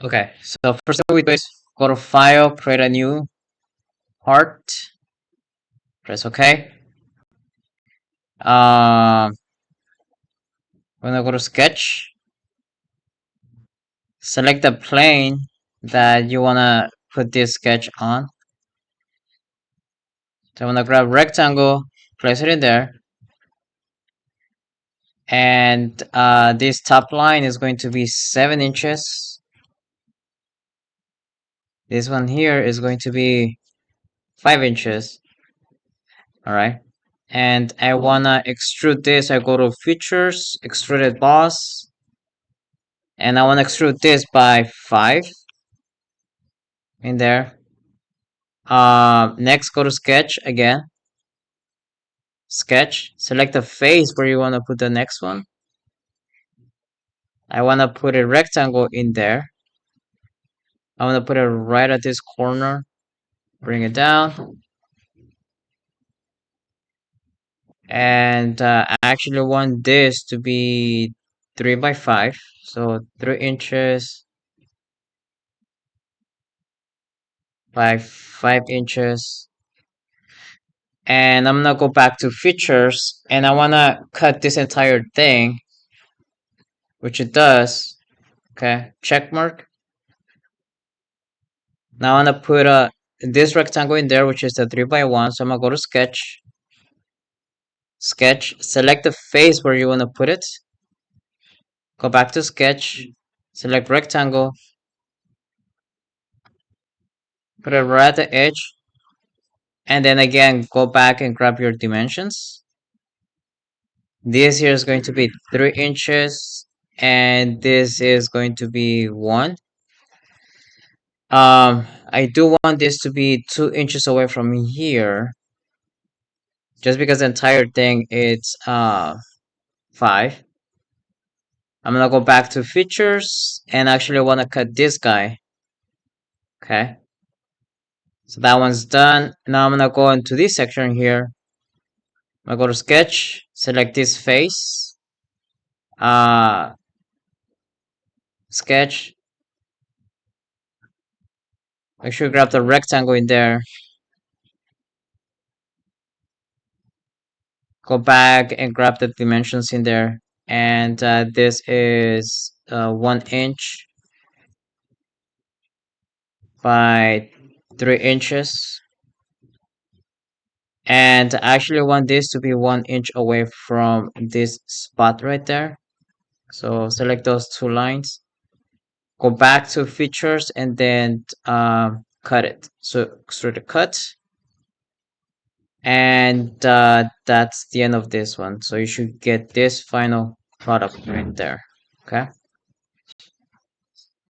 Okay, so first thing we do is go to File, create a new part, press OK. We're gonna go to Sketch, select the plane that you wanna put this sketch on. So I'm gonna grab rectangle, place it in there, and this top line is going to be 7 inches. This one here is going to be 5 inches. All right. And I wanna extrude this. I go to Features, Extruded Boss, and I wanna extrude this by 5 in there. Next, go to Sketch again. Sketch, select the face where you wanna put the next one. I wanna put a rectangle in there. I wanna put it right at this corner. Bring it down. And I actually want this to be 3 by 5. So 3 inches by 5 inches. And I'm gonna go back to features and I wanna cut this entire thing, which it does. Okay, check mark. Now I'm gonna put this rectangle in there, which is the 3 by 1. So I'm gonna go to sketch, select the face where you wanna put it. Go back to sketch, select rectangle, put it right at the edge, and then again go back and grab your dimensions. This here is going to be 3 inches, and this is going to be 1. I do want this to be 2 inches away from here, just because the entire thing it's 5. I'm gonna go back to features and actually want to cut this guy. Okay, so that one's done. Now I'm gonna go into this section here. I'm gonna go to sketch, select this face, sketch. Make sure you grab the rectangle in there. Go back and grab the dimensions in there. And this is 1 inch by 3 inches. And I actually want this to be 1 inch away from this spot right there. So select those 2 lines. Go back to features and then cut it. So extrude the cut. And that's the end of this one. So you should get this final product right there. Okay.